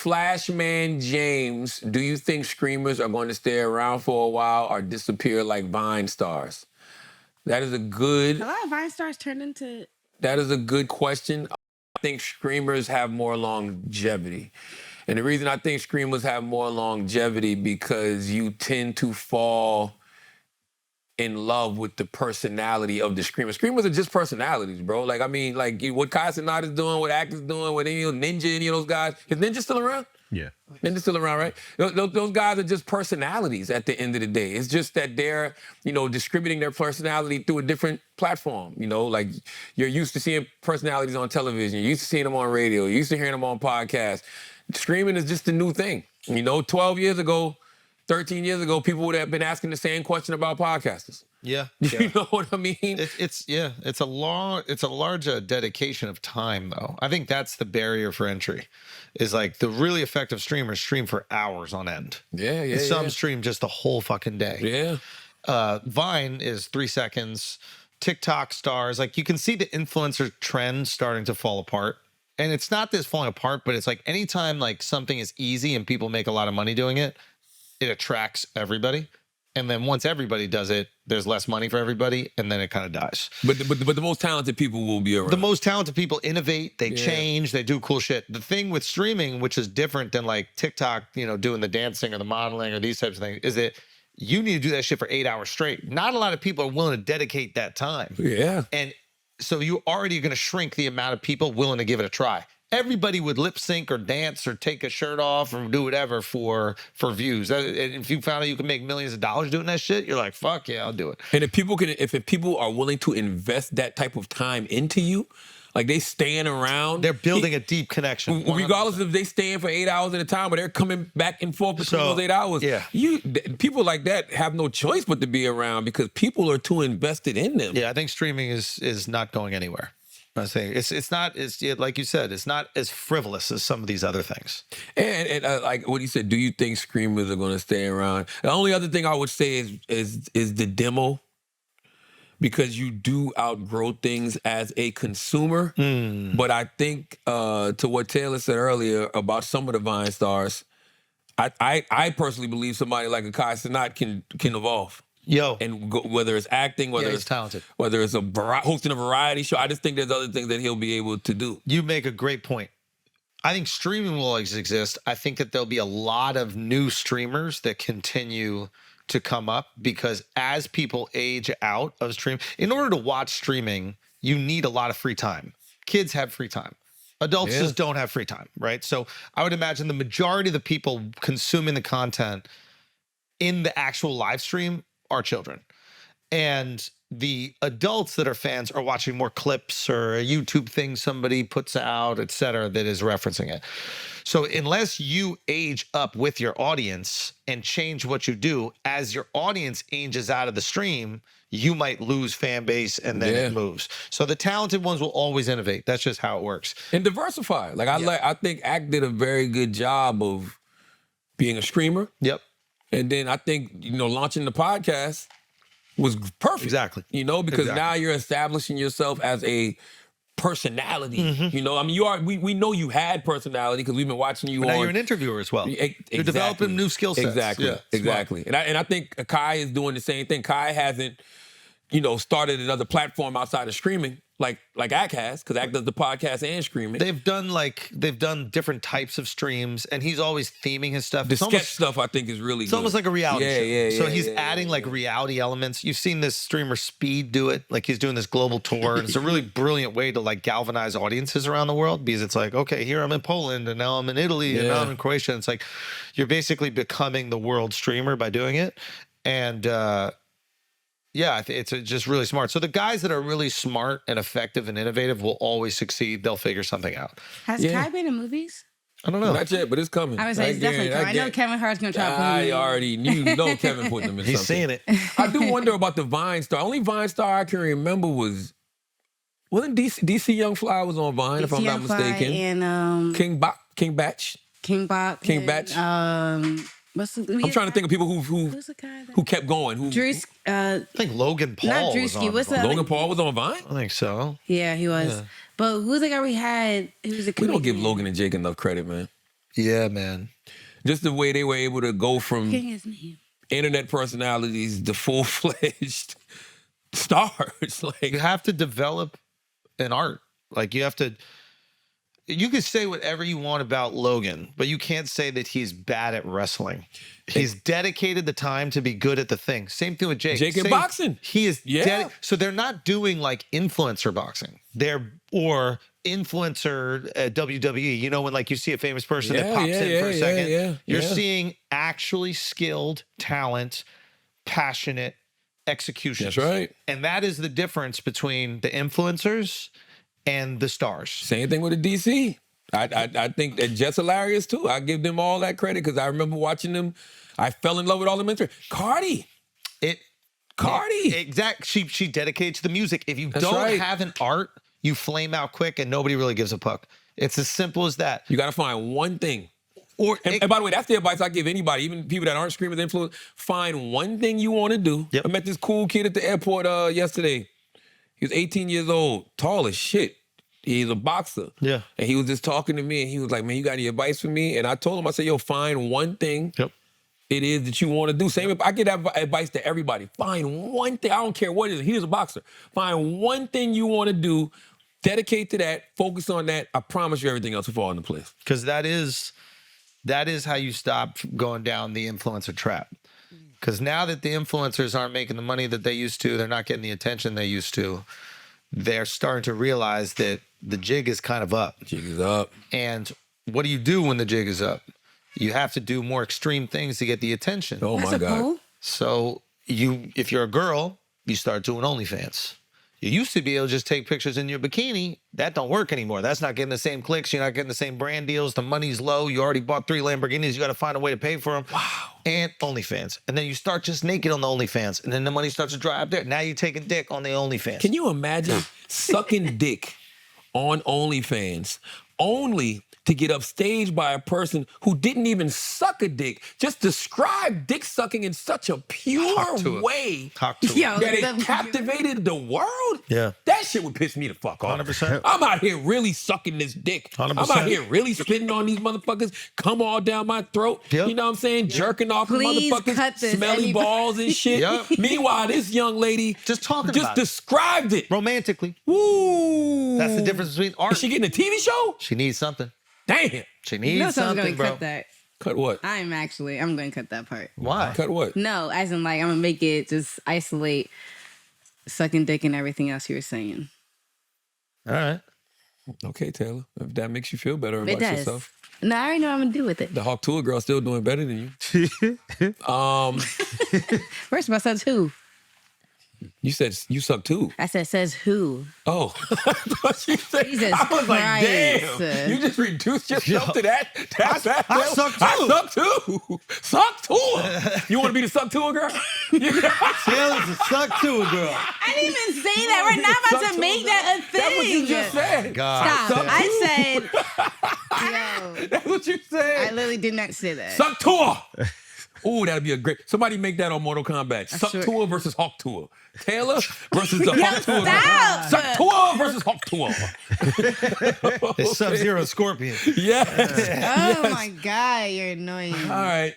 Flashman James, do you think streamers are going to stay around for a while or disappear like Vine stars? That is a good... A lot of Vine stars turned into... That is a good question. I think streamers have more longevity. And the reason I think streamers have more longevity because you tend to fall in love with the personality of the streamer. Streamers are just personalities, bro. Like, I mean, like what Cenat is doing, what Act is doing, what Ninja, any of those guys. Is Ninja still around? Yeah. Ninja's still around, right? Those guys are just personalities at the end of the day. It's just that they're, distributing their personality through a different platform. Like you're used to seeing personalities on television. You're used to seeing them on radio. You're used to hearing them on podcasts. Streaming is just a new thing. 12 years ago, 13 years ago, people would have been asking the same question about podcasters. Yeah. You know what I mean? It's a large dedication of time, though. I think that's the barrier for entry. Is like the really effective streamers stream for hours on end. Yeah. And some stream just the whole fucking day. Yeah. Vine is 3 seconds. TikTok stars, like you can see the influencer trend starting to fall apart. And it's not this falling apart, but it's like anytime like something is easy and people make a lot of money doing it, it attracts everybody. And then once everybody does it, there's less money for everybody, and then it kind of dies. But the most talented people will be around. The most talented people innovate, they change, they do cool shit. The thing with streaming, which is different than like TikTok, doing the dancing or the modeling or these types of things, is that you need to do that shit for 8 hours straight. Not a lot of people are willing to dedicate that time. Yeah. And so you already are going to shrink the amount of people willing to give it a try. Everybody would lip sync or dance or take a shirt off or do whatever for views. And if you found out you could make millions of dollars doing that shit, you're like, fuck yeah, I'll do it. And if people are willing to invest that type of time into you, like they staying around, they're building a deep connection. Regardless if they staying for 8 hours at a time, or they're coming back and forth between those 8 hours. Yeah. People like that have no choice but to be around because people are too invested in them. Yeah, I think streaming is not going anywhere. I say it's not like you said, it's not as frivolous as some of these other things. And like what he said, do you think streamers are going to stay around? The only other thing I would say is the demo, because you do outgrow things as a consumer. But I think to what Taylor said earlier about some of the Vine stars, I personally believe somebody like a Cenat can evolve. And whether it's acting, whether it's talented, whether it's hosting a variety show, I just think there's other things that he'll be able to do. You make a great point. I think streaming will always exist. I think that there'll be a lot of new streamers that continue to come up because as people age out of stream, in order to watch streaming, you need a lot of free time. Kids have free time. Adults just don't have free time, right? So I would imagine the majority of the people consuming the content in the actual live stream are children. And the adults that are fans are watching more clips or a YouTube thing somebody puts out, et cetera, that is referencing it. So unless you age up with your audience and change what you do, as your audience ages out of the stream, you might lose fan base and then it moves. So the talented ones will always innovate. That's just how it works. And diversify. I think Act did a very good job of being a streamer. Yep. And then I think, launching the podcast was perfect. Exactly. Because now you're establishing yourself as a personality. I mean, we know you had personality because we've been watching you. But now you're an interviewer as well. You're developing new skill sets. Exactly. And I think Kai is doing the same thing. Kai hasn't, started another platform outside of streaming like Act has, because Act does the podcast and streaming. They've done different types of streams, and he's always theming his stuff. The sketch stuff I think is really good. It's almost like a reality show. Yeah, so he's adding reality elements. You've seen this streamer Speed do it. Like he's doing this global tour, and it's a really brilliant way to galvanize audiences around the world, because it's like, okay, here I'm in Poland, and now I'm in Italy, and now I'm in Croatia. And it's like you're basically becoming the world streamer by doing it. And it's just really smart. So the guys that are really smart and effective and innovative will always succeed. They'll figure something out. Has Kai been in movies? I don't know. Not yet, but it's coming. I was like, it's definitely coming. I know Kevin Hart's going to try to put him in. I already knew Kevin putting him in He's something. He's saying it. I do wonder about the Vine star. Only Vine star I can remember wasn't DC Young Fly was on Vine, if I'm not mistaken. And King Batch. I'm trying to think of people who kept going. I think Logan Paul. Not Drewski. Was on Logan Paul was on Vine? I think so. Yeah, he was. Yeah. But who's the guy we had? We don't give Logan and Jake enough credit, man. Yeah, man. Just the way they were able to go from Forgetting his name. internet personalities to full-fledged stars. Like, You have to develop an art. Like you have to. You can say whatever you want about Logan, but you can't say that he's bad at wrestling. He's dedicated the time to be good at the thing. Same thing with Jake. Jake in boxing. He is. Yeah. So they're not doing like influencer boxing. Or influencer at WWE. You know, when like you see a famous person that pops in for a second. You're seeing actually skilled talent, passionate execution. That's right. And that is the difference between the influencers and the stars. Same thing with the DC. I think that Jets hilarious too. I give them all that credit because I remember watching them. I fell in love with all the mentors. Cardi. Exactly. She dedicated to the music. If you don't have an art, you flame out quick and nobody really gives a fuck. It's as simple as that. You got to find one thing. And by the way, that's the advice I give anybody, even people that aren't screaming influence. Find one thing you want to do. Yep. I met this cool kid at the airport yesterday. He was 18 years old, tall as shit. He's a boxer. Yeah. And he was just talking to me and he was like, man, you got any advice for me? And I told him, I said, yo, find one thing it is that you want to do. Same, I give that advice to everybody. Find one thing. I don't care what it is. He's a boxer. Find one thing you want to do. Dedicate to that. Focus on that. I promise you everything else will fall into place. Because that is how you stop going down the influencer trap. Because now that the influencers aren't making the money that they used to, they're not getting the attention they used to, they're starting to realize that the jig is kind of up. Jig is up. And what do you do when the jig is up? You have to do more extreme things to get the attention. Oh, my God. Cool. So if you're a girl, you start doing OnlyFans. You used to be able to just take pictures in your bikini. That don't work anymore. That's not getting the same clicks. You're not getting the same brand deals. The money's low. You already bought 3 Lamborghinis. You got to find a way to pay for them. Wow. And OnlyFans. And then you start just naked on the OnlyFans. And then the money starts to dry up there. Now you're taking dick on the OnlyFans. Can you imagine sucking dick on OnlyFans only to get upstaged by a person who didn't even suck a dick, just described dick sucking in such a pure way Talk to Yo, that it captivated the world? Yeah. That shit would piss me the fuck off. 100%. I'm out here really sucking this dick. 100%. I'm out here really spitting on these motherfuckers, come all down my throat. Yep. You know what I'm saying? Jerking off Please cut motherfuckers, this, smelly anybody. balls and shit. Yep. Meanwhile, this young lady Just talking just about it. described it. Romantically. Woo. That's the difference between art. Is she getting a TV show? She needs something. Damn. She You needs know someone's something, gonna bro. cut that. Cut what? I'm going to cut that part. Why? Cut what? No, as in like I'm gonna make it just isolate sucking dick and everything else you were saying. All right. Okay, Taylor. If that makes you feel better about It does. yourself. No, I already know what I'm gonna do with it. The Hawk Tour girl still doing better than you. First of all, says who? You said you suck too. I said says who. Oh. I thought you said, Jesus I was like, Christ. damn. You just reduced yourself to that. I suck too. I suck too. Suck too. You want to be the suck tour girl? Taylor's a suck to a girl. I didn't even say that. We're not about Suck to to make a that a thing. That's what you just said. God. Stop. I said, yo, That's what you I said. literally did not say that. Suck tour. Ooh, that'd be a great. Somebody make that on Mortal Kombat. Suck sure. tour versus Hawk tour. Taylor versus the Hawk tour. stop. Suck tour versus Hawk tour. It's Sub-Zero Scorpion. Yes. Oh my God, you're annoying. All right.